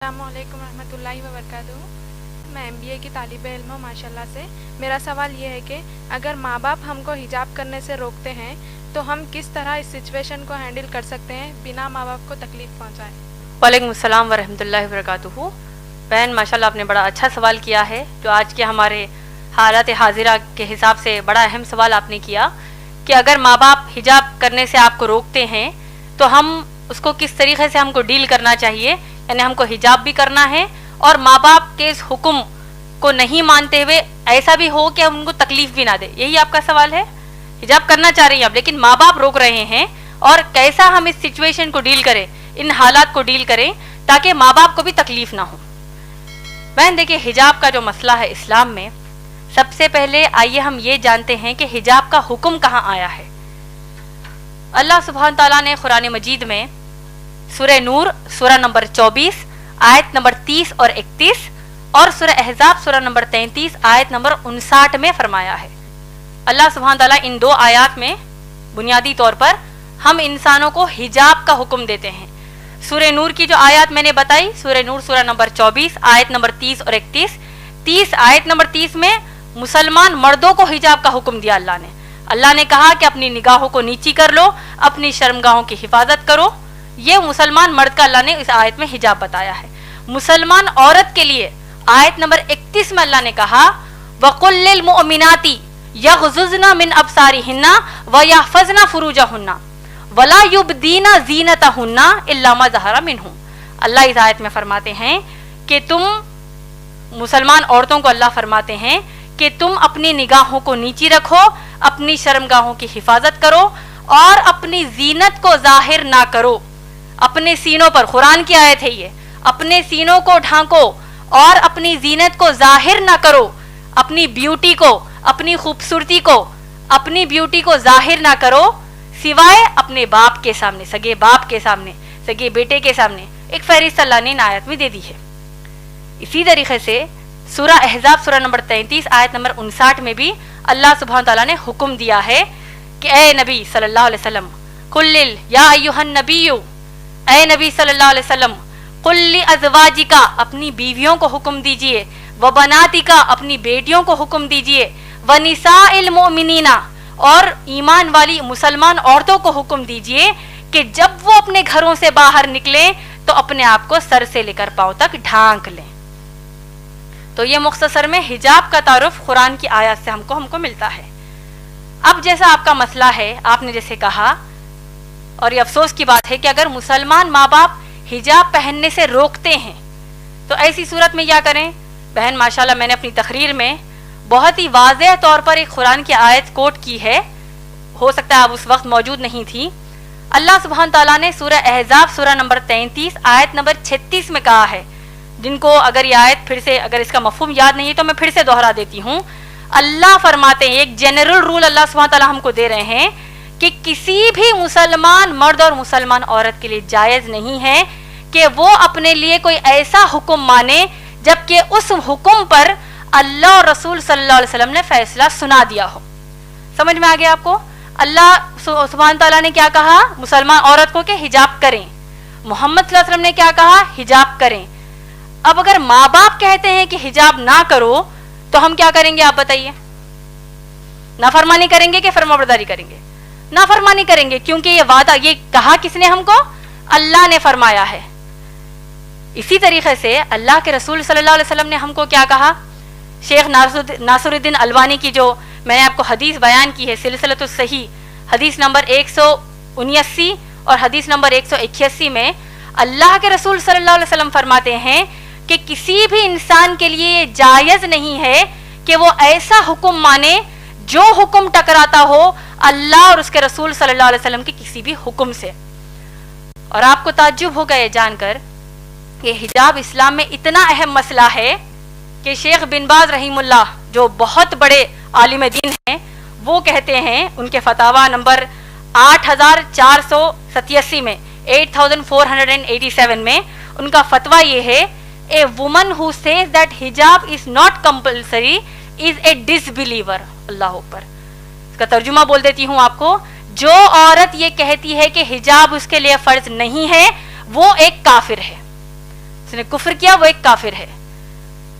السلام علیکم ورحمۃ اللہ وبرکاتہ۔ میں MBA کی طالب علم ہوں ماشاءاللہ سے۔ میرا سوال یہ ہے کہ اگر ماں باپ ہم کو حجاب کرنے سے روکتے ہیں تو ہم کس طرح اس سچویشن کو ہینڈل کر سکتے ہیں بنا ماں باپ کو تکلیف پہنچائے؟ وعلیکم السلام ورحمۃ اللہ وبرکاتہ۔ بہن ماشاءاللہ آپ نے بڑا اچھا سوال کیا ہے، جو آج کے ہمارے حالات حاضرہ کے حساب سے بڑا اہم سوال آپ نے کیا کہ اگر ماں باپ حجاب کرنے سے آپ کو روکتے ہیں تو ہم اس کو کس طریقے سے ہم کو ڈیل کرنا چاہیے، یعنی ہم کو حجاب بھی کرنا ہے اور ماں باپ کے اس حکم کو نہیں مانتے ہوئے ایسا بھی ہو کہ ہم ان کو تکلیف بھی نہ دے۔ یہی آپ کا سوال ہے؟ حجاب کرنا چاہ رہی ہیں آپ لیکن ماں باپ روک رہے ہیں، اور کیسا ہم اس سچویشن کو ڈیل کریں، ان حالات کو ڈیل کریں تاکہ ماں باپ کو بھی تکلیف نہ ہو۔ بہن دیکھیں، حجاب کا جو مسئلہ ہے اسلام میں، سب سے پہلے آئیے ہم یہ جانتے ہیں کہ حجاب کا حکم کہاں آیا ہے۔ اللہ سبحانہ تعالیٰ نے قرآن مجید میں سورہ نور سورہ نمبر 24 آیت نمبر 30 اور 31 اور سورہ احزاب سورہ نمبر 33 آیت نمبر 59 میں فرمایا ہے۔ اللہ سبحانہ تعالیٰ ان دو آیات میں بنیادی طور پر ہم انسانوں کو حجاب کا حکم دیتے ہیں۔ سورہ نور کی جو آیات میں نے بتائی، سورہ نور سورہ نمبر 24 آیت نمبر 30 اور 31، آیت نمبر 30 میں مسلمان مردوں کو حجاب کا حکم دیا اللہ نے کہا کہ اپنی نگاہوں کو نیچی کر لو، اپنی شرمگاہوں کی حفاظت کرو۔ یہ مسلمان مرد کا اللہ نے اس آیت میں حجاب بتایا ہے۔ مسلمان عورت کے لیے آیت نمبر 31 میں اللہ نے کہا وَقُلْ لِلْمُؤْمِنَاتِ يَغْضُضْنَ مِنْ أَبْصَارِهِنَّ وَيَحْفَظْنَ فُرُوجَهُنَّ وَلَا يُبْدِينَ زِينَتَهُنَّ إِلَّا مَا ظَهَرَ مِنْهُ۔ اللہ اس آیت میں فرماتے ہیں کہ تم مسلمان عورتوں کو اللہ فرماتے ہیں کہ تم اپنی نگاہوں کو نیچی رکھو، اپنی شرمگاہوں کی حفاظت کرو اور اپنی زینت کو ظاہر نہ کرو۔ اپنے سینوں پر، قرآن کی آیت ہے یہ، اپنے سینوں کو ڈھانکو اور اپنی زینت کو ظاہر نہ کرو، اپنی بیوٹی کو، اپنی خوبصورتی کو، اپنی بیوٹی کو ظاہر نہ کرو سوائے اپنے باپ کے سامنے، سگے باپ کے سامنے، سگے بیٹے کے سامنے۔ ایک فہرست اللہ نے ان آیت میں دے دی ہے۔ اسی طریقے سے سورہ احزاب سورہ نمبر 33 آیت نمبر 59 میں بھی اللہ سبحانہ تعالیٰ نے حکم دیا ہے کہ اے نبی صلی اللہ علیہ وسلم قل یا ایھا النبی، اے نبی صلی اللہ علیہ وسلم قل لازواجک، اپنی بیویوں کو حکم دیجئے، وبناتک، اپنی بیٹیوں کو حکم دیجئے، ونساء المؤمنین، اور ایمان والی مسلمان عورتوں کو حکم دیجئے کہ جب وہ اپنے گھروں سے باہر نکلیں تو اپنے آپ کو سر سے لے کر پاؤں تک ڈھانک لیں۔ تو یہ مختصر میں حجاب کا تعارف قرآن کی آیات سے ہم کو ملتا ہے۔ اب جیسا آپ کا مسئلہ ہے، آپ نے جیسے کہا، اور یہ افسوس کی بات ہے کہ اگر مسلمان ماں باپ حجاب پہننے سے روکتے ہیں تو ایسی صورت میں کیا کریں؟ بہن ماشاءاللہ میں نے اپنی تقریر میں بہت ہی واضح طور پر ایک قرآن کی آیت کوٹ کی ہے، ہو سکتا ہے آپ اس وقت موجود نہیں تھی۔ اللہ سبحانہ تعالیٰ نے سورہ احزاب سورہ نمبر 33 آیت نمبر 36 میں کہا ہے، جن کو اگر یہ آیت پھر سے، اگر اس کا مفہوم یاد نہیں ہے تو میں پھر سے دوہرا دیتی ہوں۔ اللہ فرماتے ہیں، ایک جنرل رول اللہ سبحانہ تعالیٰ ہم کو دے رہے ہیں کہ کسی بھی مسلمان مرد اور مسلمان عورت کے لیے جائز نہیں ہے کہ وہ اپنے لیے کوئی ایسا حکم مانے جبکہ اس حکم پر اللہ اور رسول صلی اللہ علیہ وسلم نے فیصلہ سنا دیا ہو۔ سمجھ میں آ گیا آپ کو؟ اللہ سبحانہ تعالیٰ نے کیا کہا مسلمان عورت کو کہ حجاب کریں، محمد صلی اللہ علیہ وسلم نے کیا کہا حجاب کریں۔ اب اگر ماں باپ کہتے ہیں کہ حجاب نہ کرو تو ہم کیا کریں گے آپ بتائیے؟ نافرمانی کریں گے کہ فرمانبرداری کریں گے؟ نافرمانی کریں گے، کیونکہ یہ وعدہ، یہ کہا کس نے ہم کو؟ اللہ نے فرمایا ہے۔ اسی طریقے سے اللہ کے رسول صلی اللہ علیہ وسلم نے ہم کو کیا کہا؟ شیخ ناصر الدین البانی کی جو میں نے آپ کو حدیث بیان کی ہے، سلسلۃ الصحیح، حدیث نمبر 179 اور حدیث نمبر 181 میں اللہ کے رسول صلی اللہ علیہ وسلم فرماتے ہیں کہ کسی بھی انسان کے لیے یہ جائز نہیں ہے کہ وہ ایسا حکم مانے جو حکم ٹکراتا ہو اللہ اور اس کے رسول صلی اللہ علیہ وسلم کے کسی بھی حکم سے۔ اور آپ کو تعجب ہوگا یہ جان کر کہ حجاب اسلام میں اتنا اہم مسئلہ ہے کہ شیخ بن باز رحیم اللہ جو بہت بڑے عالم دین ہیں، وہ کہتے ہیں ان کے فتاوی نمبر 8487 میں 8487 میں ان کا فتویٰ یہ ہے، a woman who says that حجاب از ناٹ کمپلسری از اے ڈسبلیور۔ اللہ اکبر۔ اس کا ترجمہ بول دیتی ہوں آپ کو، جو عورت یہ کہتی ہے کہ حجاب اس کے لیے فرض نہیں ہے وہ ایک کافر ہے۔ جس نے کفر کیا وہ ایک کافر ہے.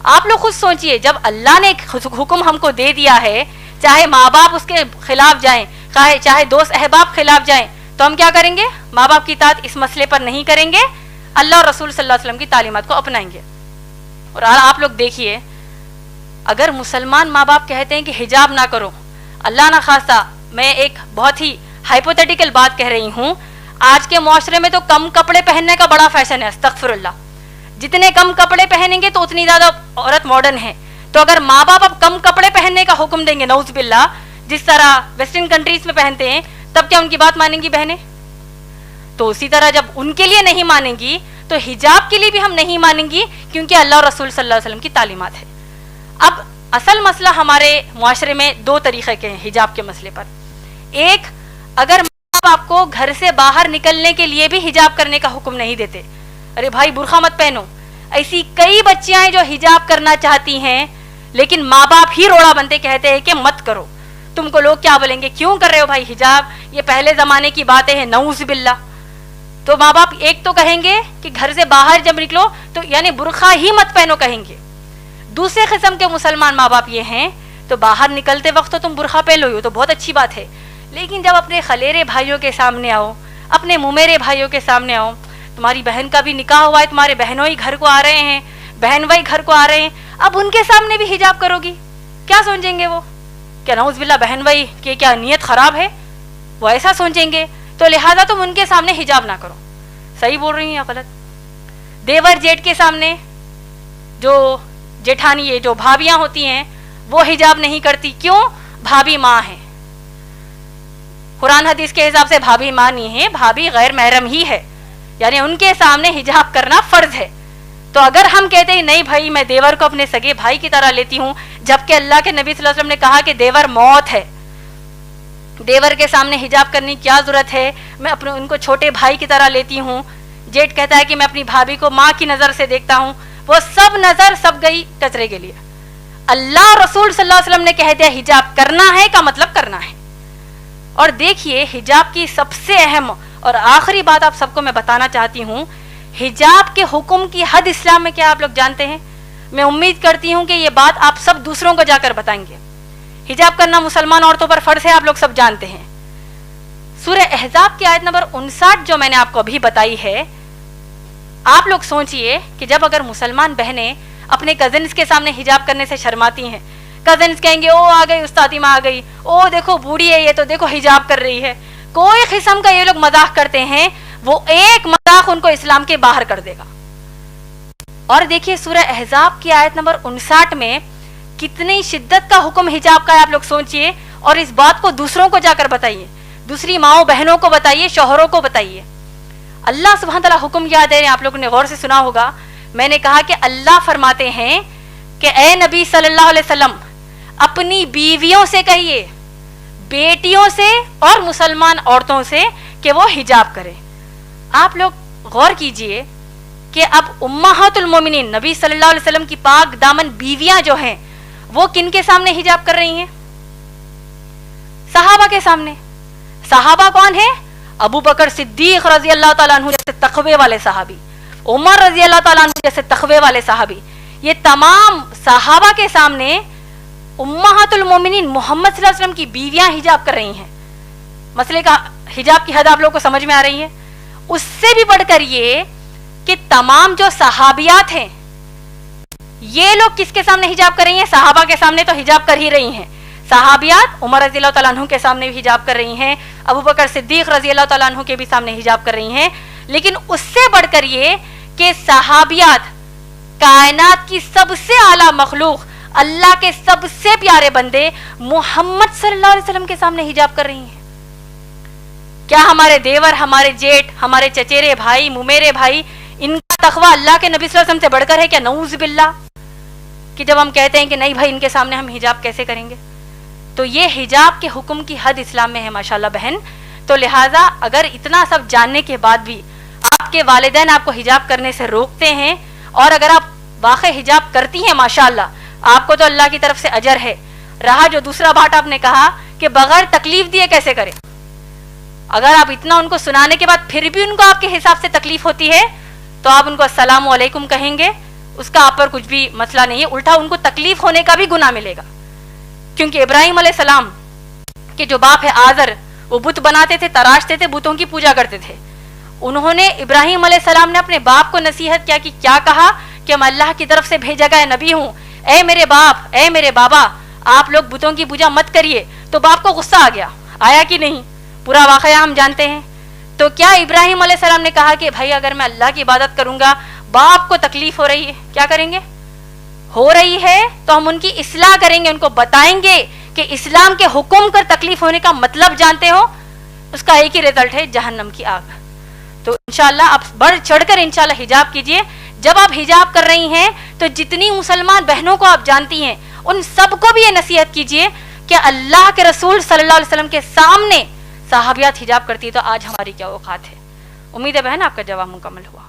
آپ لوگ خود سوچئے, جب اللہ نے ایک حکم ہم کو دے دیا ہے, چاہے ماں باپ اس کے خلاف جائیں, چاہے دوست احباب خلاف جائیں, تو ہم کیا کریں گے؟ ماں باپ کی اطاعت اس مسئلے پر نہیں کریں گے, اللہ اور رسول صلی اللہ علیہ وسلم کی تعلیمات کو اپنائیں گے. اور آپ لوگ دیکھیے, اگر مسلمان ماں باپ کہتے ہیں کہ حجاب نہ کرو, اللہ نہ خواستہ, میں ایک بہت ہی ہائپوتھیٹیکل بات کہہ رہی ہوں, آج کے معاشرے میں تو کم کپڑے پہننے کا بڑا فیشن ہے, استغفر اللہ, جتنے کم کپڑے پہنیں گے تو اتنی زیادہ عورت ماڈرن ہے. تو اگر ماں باپ اب کم کپڑے پہننے کا حکم دیں گے, نعوذ باللہ, جس طرح ویسٹرن کنٹریز میں پہنتے ہیں, تب کیا ان کی بات مانیں گی بہنیں؟ تو اسی طرح جب ان کے لیے نہیں مانیں گی تو حجاب کے لیے بھی ہم نہیں مانیں گی, کیونکہ اللہ اور رسول صلی اللہ علیہ وسلم کی تعلیمات ہے. اب اصل مسئلہ ہمارے معاشرے میں دو طریقے کے ہیں حجاب کے مسئلے پر. ایک, اگر ماں باپ کو گھر سے باہر نکلنے کے لیے بھی حجاب کرنے کا حکم نہیں دیتے, ارے بھائی برقع مت پہنو. ایسی کئی بچیاں ہیں جو حجاب کرنا چاہتی ہیں, لیکن ماں باپ ہی روڑا بنتے کہتے ہیں کہ مت کرو, تم کو لوگ کیا بولیں گے, کیوں کر رہے ہو بھائی حجاب, یہ پہلے زمانے کی باتیں ہیں, نعوذ باللہ. تو ماں باپ ایک تو کہیں گے کہ گھر سے باہر جب نکلو تو یعنی برقع ہی مت پہنو کہیں گے. دوسرے قسم کے مسلمان ماں باپ یہ ہیں, تو باہر نکلتے وقت تو تم برقع پہن لو, تو بہت اچھی بات ہے, لیکن جب اپنے خلیرے بھائیوں کے سامنے آؤ, اپنے ممیرے بھائیوں کے سامنے آؤ, تمہاری بہن کا بھی نکاح ہوا ہے, تمہارے بہنوں ہی گھر کو آ رہے ہیں, بہن بھائی گھر کو آ رہے ہیں, اب ان کے سامنے بھی حجاب کرو گی, کیا سوچیں گے وہ؟ کیا نعوذ باللہ بہن بھائی کہ کیا نیت خراب ہے, وہ ایسا سوچیں گے. تو لہٰذا تم ان کے سامنے حجاب نہ کرو. صحیح بول رہی ہیں یا غلط؟ دیور جیٹ کے سامنے, جو جیٹھانی ہے, جو بھابیاں ہوتی ہیں, وہ حجاب نہیں کرتی, کیوں؟ بھابی ماں ہے. قرآن حدیث کے حساب سے بھابی ماں نہیں ہے, بھابی غیر محرم ہی ہے, یعنی ان کے سامنے حجاب کرنا فرض ہے. تو اگر ہم کہتے ہیں نہیں بھائی میں دیور کو اپنے سگے بھائی کی طرح لیتی ہوں, جبکہ اللہ کے نبی صلی اللہ علیہ وسلم نے کہا کہ دیور موت ہے, دیور کے سامنے حجاب کرنے کی کیا ضرورت ہے, میں اپنے ان کو چھوٹے بھائی کی طرح لیتی ہوں. جیٹ کہتا ہے کہ میں اپنی بھابھی کو ماں کی نظر سے دیکھتا ہوں, وہ سب نظر سب گئی کچرے کے لیے. اللہ اور رسول صلی اللہ علیہ وسلم نے کہہ دیا حجاب کرنا ہے کا مطلب کرنا ہے. اور دیکھیے حجاب کی سب سے اہم اور آخری بات آپ سب کو میں بتانا چاہتی ہوں, حجاب کے حکم کی حد اسلام میں کیا آپ لوگ جانتے ہیں؟ میں امید کرتی ہوں کہ یہ بات آپ سب دوسروں کو جا کر بتائیں گے. حجاب کرنا مسلمان عورتوں پر فرض ہے, آپ لوگ سب جانتے ہیں. سورہ احزاب کی آیت نمبر 59 جو میں نے آپ کو ابھی بتائی ہے, آپ لوگ سوچئے کہ جب اگر مسلمان بہنیں اپنے کزنس کے سامنے حجاب کرنے سے شرماتی ہیں, کزنس کہیں گے او آ گئی استادی ماں آ گئی, او دیکھو بوڑھی ہے یہ تو دیکھو حجاب کر رہی ہے, کوئی قسم کا یہ لوگ مذاق کرتے ہیں, وہ ایک مذاق ان کو اسلام کے باہر کر دے گا. اور دیکھیے سورہ احزاب کی آیت نمبر 59 میں کتنی شدت کا حکم حجاب کا ہے, آپ لوگ سوچئے, اور اس بات کو دوسروں کو جا کر بتائیے, دوسری ماؤں بہنوں کو بتائیے, شوہروں کو بتائیے. اللہ سبحانہ تعالیٰ حکم کیا دے رہے ہیں, آپ لوگوں نے غور سے سنا ہوگا, میں نے کہا کہ اللہ فرماتے ہیں کہ اے نبی صلی اللہ علیہ وسلم اپنی بیویوں سے کہیے, بیٹیوں سے اور مسلمان عورتوں سے کہ وہ حجاب کریں. آپ لوگ غور کیجئے کہ اب امہات المومنین نبی صلی اللہ علیہ وسلم کی پاک دامن بیویاں جو ہیں وہ کن کے سامنے حجاب کر رہی ہیں؟ صحابہ کے سامنے. صحابہ کون ہیں؟ ابو بکر صدیق رضی اللہ تعالیٰ عنہ جیسے تقوی والے صحابی, عمر رضی اللہ تعالیٰ عنہ جیسے تقوی والے صحابی, یہ تمام صحابہ کے سامنے امہات المومنین محمد صلی اللہ علیہ وسلم کی بیویاں حجاب کر رہی ہیں. مسئلے کا حجاب کی حد آپ لوگوں کو سمجھ میں آ رہی ہے؟ اس سے بھی بڑھ کر یہ کہ تمام جو صحابیات ہیں یہ لوگ کس کے سامنے حجاب کر رہی ہیں؟ صحابہ کے سامنے تو حجاب کر ہی رہی ہیں. صحابیات عمر رضی اللہ تعالیٰ عنہ کے سامنے بھی حجاب کر رہی ہیں, ابو بکر صدیق رضی اللہ تعالیٰ عنہ کے بھی سامنے حجاب کر رہی ہیں. لیکن اس سے بڑھ کر یہ کہ صحابیات کائنات کی سب سے اعلیٰ مخلوق, اللہ کے سب سے پیارے بندے محمد صلی اللہ علیہ وسلم کے سامنے حجاب کر رہی ہیں. کیا ہمارے دیور, ہمارے جیٹ, ہمارے چچیرے بھائی, ممیرے بھائی, ان کا تقویٰ اللہ کے نبی صلی اللہ علیہ وسلم سے بڑھ کر ہے کیا؟ نعوذ باللہ. کہ جب ہم کہتے ہیں کہ نہیں بھائی ان کے سامنے ہم حجاب کیسے کریں گے, تو یہ حجاب کے حکم کی حد اسلام میں ہے ماشاءاللہ بہن. تو لہٰذا اگر اتنا سب جاننے کے بعد بھی آپ کے والدین آپ کو حجاب کرنے سے روکتے ہیں, اور اگر آپ واقع حجاب کرتی ہیں ماشاءاللہ آپ کو تو اللہ کی طرف سے اجر ہے. رہا جو دوسرا بات آپ نے کہا کہ بغیر تکلیف دیے کیسے کریں, اگر آپ اتنا ان کو سنانے کے بعد پھر بھی ان کو آپ کے حساب سے تکلیف ہوتی ہے تو آپ ان کو السلام علیکم کہیں گے, اس کا آپ پر کچھ بھی مسئلہ نہیں ہے, الٹا ان کو تکلیف ہونے کا بھی گناہ ملے گا. کیونکہ ابراہیم علیہ السلام کے جو باپ ہے آزر, وہ بت بناتے تھے, تراشتے تھے, بتوں کی پوجا کرتے تھے. انہوں نے, ابراہیم علیہ السلام نے اپنے باپ کو نصیحت کیا کہ کیا کہا کہ میں اللہ کی طرف سے بھیجا گیا نبی ہوں, اے میرے باپ, اے میرے بابا, آپ لوگ بتوں کی پوجا مت کریے. تو باپ کو غصہ آ گیا, آیا کہ نہیں؟ پورا واقعہ ہم جانتے ہیں. تو کیا ابراہیم علیہ السلام نے کہا کہ بھائی اگر میں اللہ کی عبادت کروں گا, باپ کو تکلیف ہو رہی ہے, کیا کریں گے؟ ہو رہی ہے تو ہم ان کی اصلاح کریں گے, ان کو بتائیں گے کہ اسلام کے حکم کر تکلیف ہونے کا مطلب جانتے ہو, اس کا ایک ہی رزلٹ ہے, جہنم کی آگ. تو انشاءاللہ آپ بڑھ چڑھ کر انشاءاللہ حجاب کیجئے. جب آپ حجاب کر رہی ہیں تو جتنی مسلمان بہنوں کو آپ جانتی ہیں ان سب کو بھی یہ نصیحت کیجئے کہ اللہ کے رسول صلی اللہ علیہ وسلم کے سامنے صحابیات حجاب کرتی ہے, تو آج ہماری کیا اوقات ہے. امید ہے بہن آپ کا جواب مکمل ہوا.